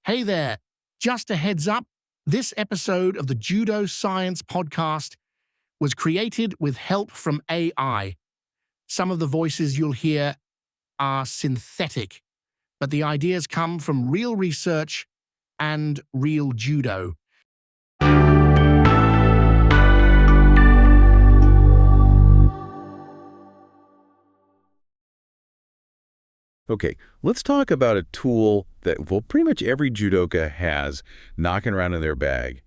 Hey there, just a heads up, this episode of the Judo Science Podcast was created with help from AI. Some of the voices you'll hear are synthetic, but the ideas come from real research and real judo. Okay, let's talk about a tool that, well, pretty much every judoka has knocking around in their bag,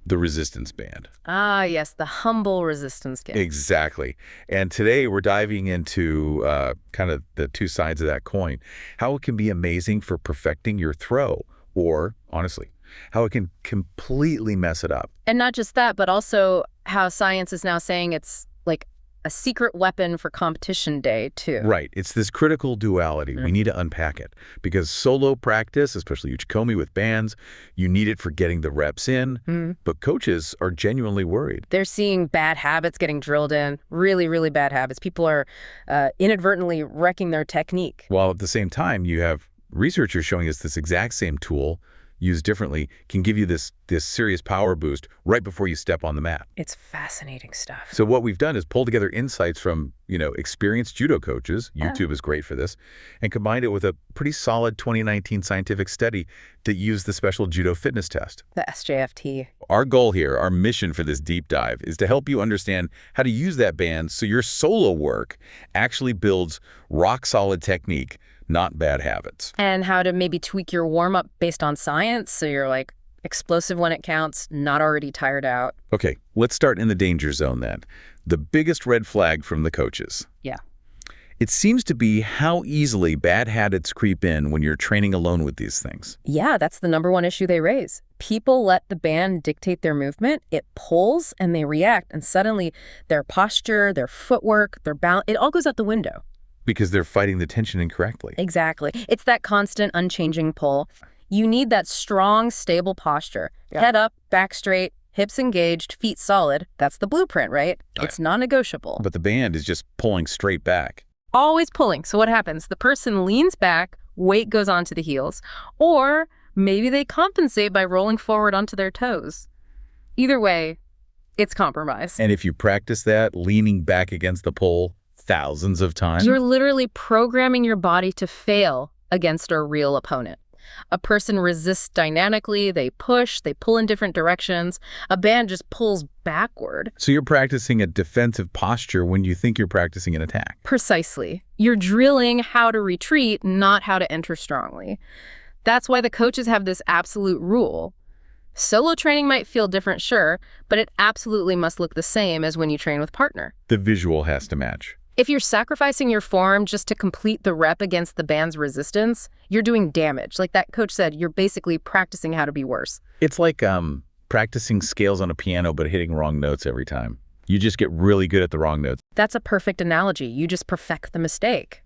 the resistance band. Ah, yes, the humble resistance band. Exactly. And today we're diving into kind of the two sides of that coin, how it can be amazing for perfecting your throw, or, honestly, how it can completely mess it up. And not just that, but also how science is now saying it's like a secret weapon for competition day, too. Right. It's this critical duality. We need to unpack it because solo practice, especially uchi with bands, you need it for getting the reps in, but coaches are genuinely worried. They're seeing bad habits getting drilled in, really, really bad habits. People are inadvertently wrecking their technique. While at the same time, you have researchers showing us this exact same tool used differently can give you this serious power boost right before you step on the mat. It's fascinating stuff. So what we've done is pull together insights from, experienced judo coaches, YouTube is great for this, and combined it with a pretty solid 2019 scientific study that used the special judo fitness test. The SJFT. Our goal here, our mission for this deep dive, is to help you understand how to use that band so your solo work actually builds rock-solid technique, not bad habits. And how to maybe tweak your warm-up based on science so you're like explosive when it counts, not already tired out. Okay, let's start in the danger zone then. The biggest red flag from the coaches. Yeah. It seems to be how easily bad habits creep in when you're training alone with these things. Yeah, that's the #1 issue they raise. People let the band dictate their movement. It pulls and they react, and suddenly their posture, their footwork, their balance, it all goes out the window. Because they're fighting the tension incorrectly. Exactly. It's that constant, unchanging pull. You need that strong, stable posture. Yeah. Head up, back straight, hips engaged, feet solid. That's the blueprint, right? It's non-negotiable. But the band is just pulling straight back. Always pulling. So what happens? The person leans back, weight goes onto the heels, or maybe they compensate by rolling forward onto their toes. Either way, it's compromise. And if you practice that, leaning back against the pole thousands of times, you're literally programming your body to fail against a real opponent. A person resists dynamically, they push, they pull in different directions. A band just pulls backward. So you're practicing a defensive posture when you think you're practicing an attack. Precisely. You're drilling how to retreat, not how to enter strongly. That's why the coaches have this absolute rule. Solo training might feel different, sure, but it absolutely must look the same as when you train with partner. The visual has to match. If you're sacrificing your form just to complete the rep against the band's resistance, you're doing damage. Like that coach said, you're basically practicing how to be worse. It's like practicing scales on a piano but hitting wrong notes every time. You just get really good at the wrong notes. That's a perfect analogy. You just perfect the mistake.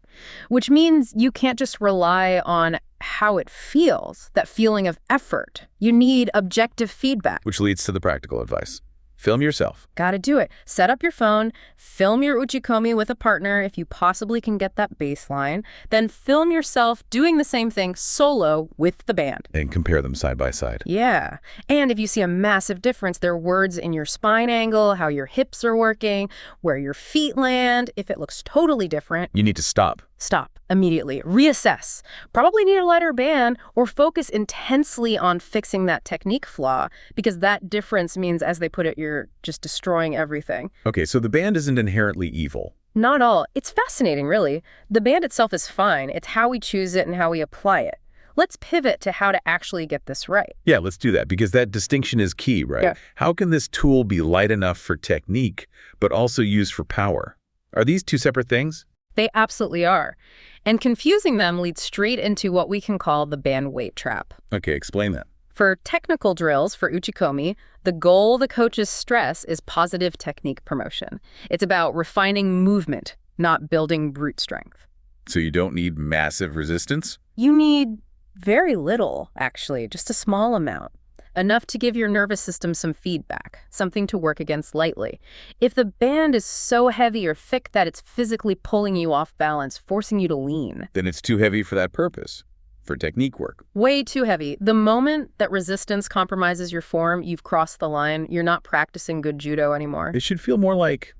Which means you can't just rely on how it feels, that feeling of effort. You need objective feedback. Which leads to the practical advice. Film yourself. Gotta do it. Set up your phone, film your uchi with a partner if you possibly can get that baseline, then film yourself doing the same thing solo with the band. And compare them side by side. Yeah. And if you see a massive difference, there are words in your spine angle, how your hips are working, where your feet land. If it looks totally different, you need to stop. Stop immediately. Reassess. Probably need a lighter band or focus intensely on fixing that technique flaw because that difference means, as they put it, you're just destroying everything. Okay, so the band isn't inherently evil. Not all. It's fascinating, really. The band itself is fine. It's how we choose it and how we apply it. Let's pivot to how to actually get this right. Yeah, let's do that because that distinction is key, right? Yeah. How can this tool be light enough for technique but also used for power? Are these two separate things? They absolutely are. And confusing them leads straight into what we can call the band weight trap. Okay, explain that. For technical drills, for uchi, the goal the coaches stress is positive technique promotion. It's about refining movement, not building brute strength. So you don't need massive resistance? You need very little, actually, just a small amount. Enough to give your nervous system some feedback, something to work against lightly. If the band is so heavy or thick that it's physically pulling you off balance, forcing you to lean, then it's too heavy for that purpose. for technique work. Way too heavy. The moment that resistance compromises your form, you've crossed the line. You're not practicing good judo anymore. It should feel more like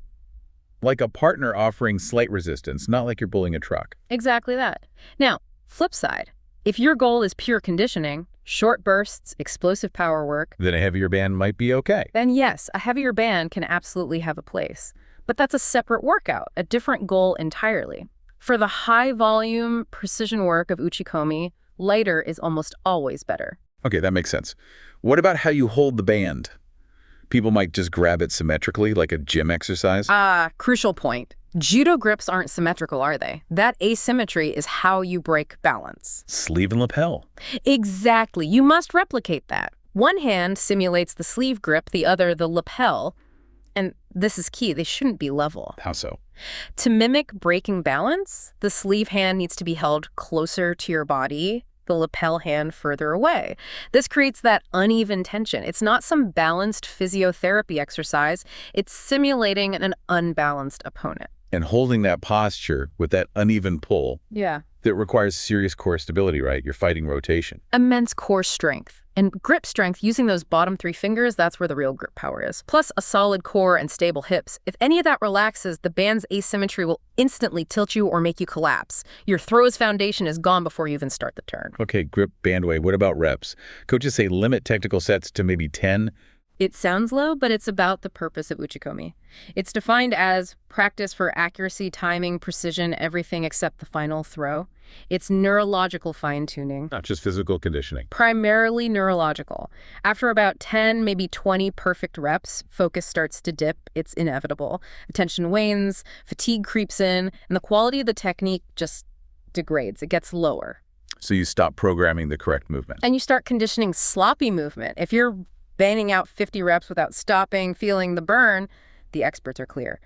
a partner offering slight resistance, not like you're pulling a truck. Exactly that. Now, flip side. If your goal is pure conditioning, short bursts, explosive power work, Then a heavier band might be okay. then yes, a heavier band can absolutely have a place. But that's a separate workout, a different goal entirely. For the high-volume, precision work of uchi komi, lighter is almost always better. Okay, that makes sense. What about how you hold the band? People might just grab it symmetrically, like a gym exercise. Crucial point. Judo grips aren't symmetrical, are they? That asymmetry is how you break balance. Sleeve and lapel. Exactly. You must replicate that. One hand simulates the sleeve grip, the other the lapel. And this is key. They shouldn't be level. How so? To mimic breaking balance, the sleeve hand needs to be held closer to your body, the lapel hand further away. This creates that uneven tension. It's not some balanced physiotherapy exercise. It's simulating an unbalanced opponent. And holding that posture with that uneven pull, Yeah. that requires serious core stability, right? You're fighting rotation. Immense core strength. And grip strength, using those bottom 3 fingers, that's where the real grip power is. Plus a solid core and stable hips. If any of that relaxes, the band's asymmetry will instantly tilt you or make you collapse. Your throw's foundation is gone before you even start the turn. Okay, grip bandway. What about reps? Coaches say limit technical sets to maybe 10. It sounds low, but it's about the purpose of uchi komi. It's defined as practice for accuracy, timing, precision, everything except the final throw. It's neurological fine-tuning. Not just physical conditioning. Primarily neurological. After about 10, maybe 20 perfect reps, focus starts to dip. It's inevitable. Attention wanes, fatigue creeps in, and the quality of the technique just degrades. It gets lower. So you stop programming the correct movement. And you start conditioning sloppy movement. If you're banging out 50 reps without stopping, feeling the burn, the experts are clear.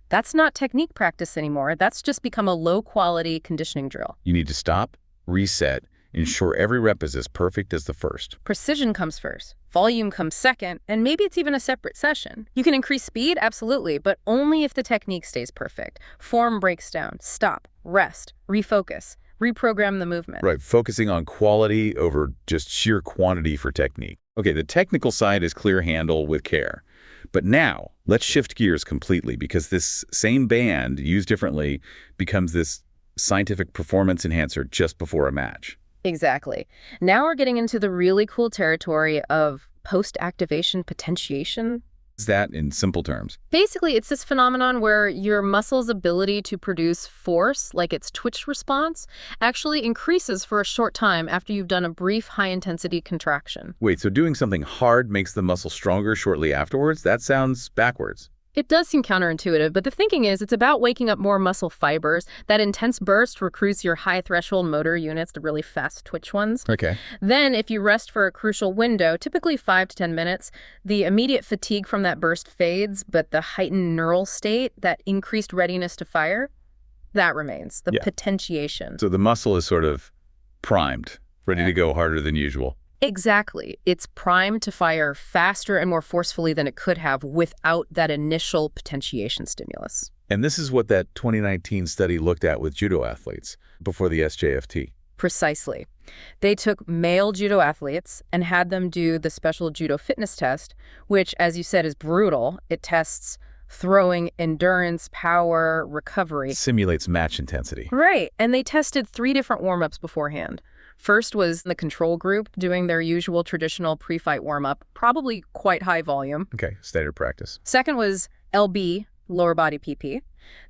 That's not technique practice anymore. That's just become a low-quality conditioning drill. You need to stop, reset, ensure every rep is as perfect as the first. Precision comes first, volume comes second, and maybe it's even a separate session. You can increase speed, absolutely, but only if the technique stays perfect. Form breaks down. Stop, rest, refocus, reprogram the movement. Right, focusing on quality over just sheer quantity for technique. Okay, the technical side is clear handle with care. But now, let's shift gears completely, because this same band, used differently, becomes this scientific performance enhancer just before a match. Exactly. Now we're getting into the really cool territory of post-activation potentiation. Is that in simple terms? Basically, it's this phenomenon where your muscle's ability to produce force, like its twitch response, actually increases for a short time after you've done a brief high-intensity contraction. Wait, so doing something hard makes the muscle stronger shortly afterwards? That sounds backwards. It does seem counterintuitive, but the thinking is it's about waking up more muscle fibers. That intense burst recruits your high-threshold motor units, the really fast twitch ones. Okay. Then, if you rest for a crucial window, typically 5 to 10 minutes, the immediate fatigue from that burst fades, but the heightened neural state, that increased readiness to fire, that remains, the potentiation. So the muscle is sort of primed, ready to go harder than usual. Exactly. It's primed to fire faster and more forcefully than it could have without that initial potentiation stimulus. And this is what that 2019 study looked at with judo athletes before the SJFT. Precisely. They took male judo athletes and had them do the special judo fitness test, which, as you said, is brutal. It tests throwing, endurance, power, recovery. Simulates match intensity. Right. And they tested 3 different warm-ups beforehand. First was the control group doing their usual traditional pre-fight warm-up, probably quite high volume. Okay, standard practice. Second was LB, lower body PP.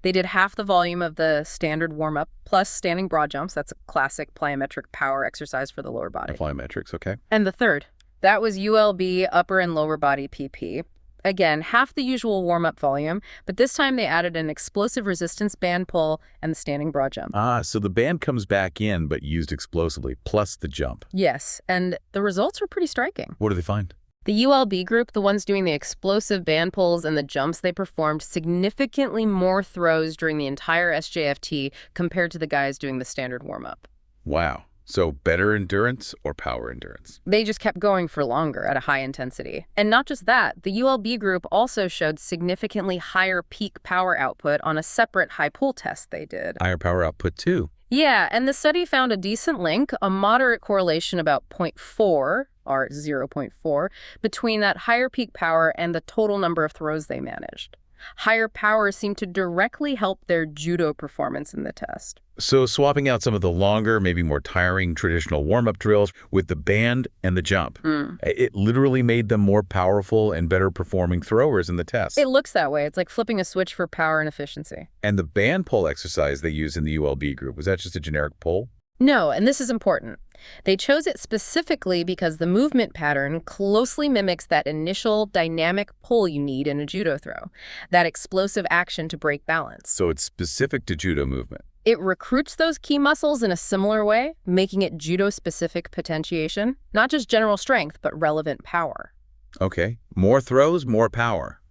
They did half the volume of the standard warm-up, plus standing broad jumps. That's a classic plyometric power exercise for the lower body. Plyometrics, okay. And the third, that was ULB, upper and lower body PP. Again, half the usual warm-up volume, but this time they added an explosive resistance band pull and the standing broad jump. So the band comes back in, but used explosively, plus the jump. Yes, and the results were pretty striking. What do they find? The ULB group, the ones doing the explosive band pulls and the jumps, they performed significantly more throws during the entire SJFT compared to the guys doing the standard warm-up. Wow. So better endurance or power endurance? They just kept going for longer at a high intensity. And not just that, the ULB group also showed significantly higher peak power output on a separate high pull test they did. Higher power output too. Yeah, and the study found a decent link, a moderate correlation about zero point 0.4, or 0.4, between that higher peak power and the total number of throws they managed. Higher power seemed to directly help their judo performance in the test. So swapping out some of the longer, maybe more tiring traditional warm-up drills with the band and the jump, it literally made them more powerful and better performing throwers in the test. It looks that way. It's like flipping a switch for power and efficiency. And the band pull exercise they used in the ULB group, was that just a generic pull? No, and this is important. They chose it specifically because the movement pattern closely mimics that initial dynamic pull you need in a judo throw, that explosive action to break balance. So it's specific to judo movement. It recruits those key muscles in a similar way, making it judo-specific potentiation, not just general strength, but relevant power. Okay, more throws, more power.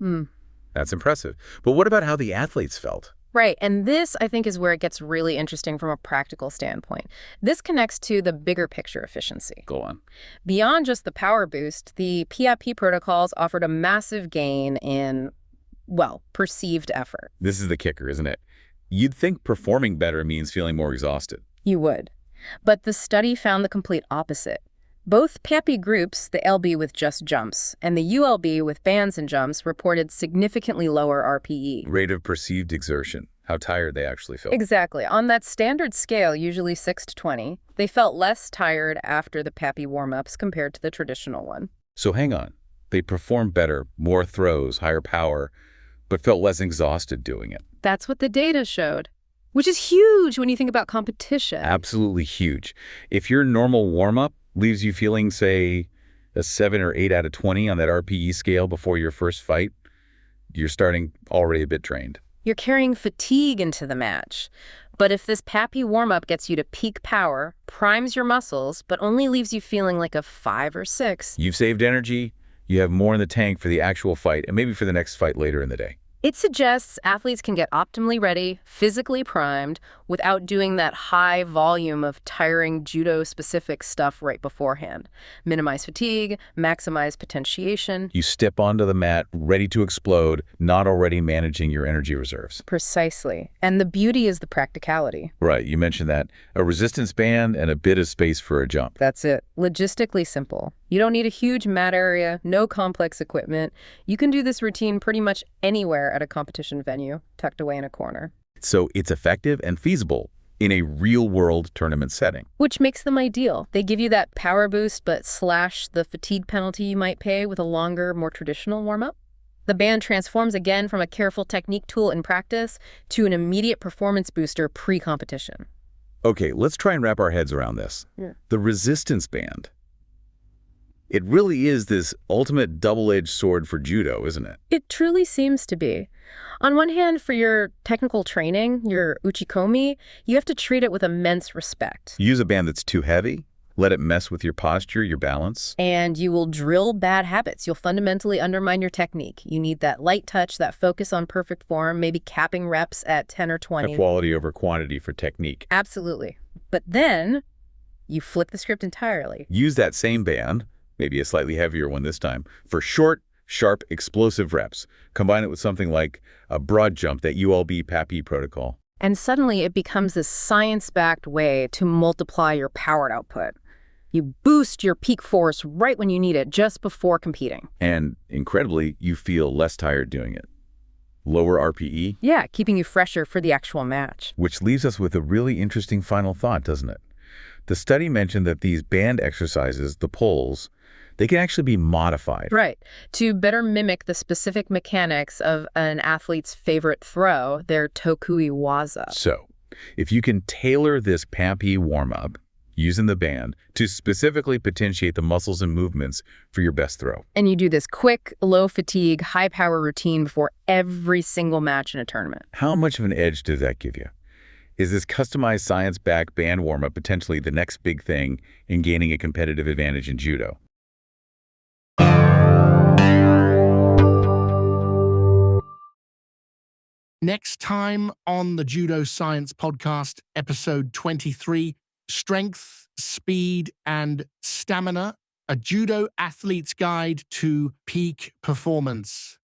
That's impressive. But what about how the athletes felt? Right, and this, I think, is where it gets really interesting from a practical standpoint. This connects to the bigger picture efficiency. Go on. Beyond just the power boost, the PIP protocols offered a massive gain in, well, perceived effort. This is the kicker, isn't it? You'd think performing better means feeling more exhausted. You would. But the study found the complete opposite. Both PIP groups, the LB with just jumps and the ULB with bands and jumps, reported significantly lower RPE. Rate of perceived exertion, how tired they actually felt. Exactly. On that standard scale, usually 6 to 20, they felt less tired after the PIP warm-ups compared to the traditional one. So hang on. They performed better, more throws, higher power, but felt less exhausted doing it. That's what the data showed, which is huge when you think about competition. Absolutely huge. If your normal warm-up leaves you feeling, say, a 7 or 8 out of 20 on that RPE scale before your first fight, you're starting already a bit drained. You're carrying fatigue into the match. But if this PIP warm-up gets you to peak power, primes your muscles, but only leaves you feeling like a 5 or 6... You've saved energy, you have more in the tank for the actual fight, and maybe for the next fight later in the day. It suggests athletes can get optimally ready, physically primed, without doing that high volume of tiring judo-specific stuff right beforehand. Minimize fatigue, maximize potentiation. You step onto the mat, ready to explode, not already managing your energy reserves. Precisely. And the beauty is the practicality. Right, you mentioned that. A resistance band and a bit of space for a jump. That's it. Logistically simple. You don't need a huge mat area, no complex equipment. You can do this routine pretty much anywhere at a competition venue, tucked away in a corner. So it's effective and feasible in a real-world tournament setting. Which makes them ideal. They give you that power boost, but slash the fatigue penalty you might pay with a longer, more traditional warm-up. The band transforms again from a careful technique tool in practice to an immediate performance booster pre-competition. Okay, let's try and wrap our heads around this. Yeah. The resistance band. It really is this ultimate double-edged sword for judo, isn't it? It truly seems to be. On one hand, for your technical training, your uchi komi, you have to treat it with immense respect. Use a band that's too heavy, let it mess with your posture, your balance. And you will drill bad habits. You'll fundamentally undermine your technique. You need that light touch, that focus on perfect form, maybe capping reps at 10 or 20. A quality over quantity for technique. Absolutely. But then you flip the script entirely. Use that same band, maybe a slightly heavier one this time, for short, sharp, explosive reps. Combine it with something like a broad jump, that ULB PAPI protocol. And suddenly it becomes this science-backed way to multiply your power output. You boost your peak force right when you need it, just before competing. And incredibly, you feel less tired doing it. Lower RPE. Yeah, keeping you fresher for the actual match. Which leaves us with a really interesting final thought, doesn't it? The study mentioned that these band exercises, the pulls, they can actually be modified. Right. To better mimic the specific mechanics of an athlete's favorite throw, their tokui waza. So, if you can tailor this PAPI warm-up using the band to specifically potentiate the muscles and movements for your best throw. And you do this quick, low-fatigue, high-power routine before every single match in a tournament. How much of an edge does that give you? Is this customized science-backed band warm-up potentially the next big thing in gaining a competitive advantage in judo? Next time on the Judo Science Podcast, episode 23, Strength, Speed, and Stamina, a judo athlete's guide to peak performance.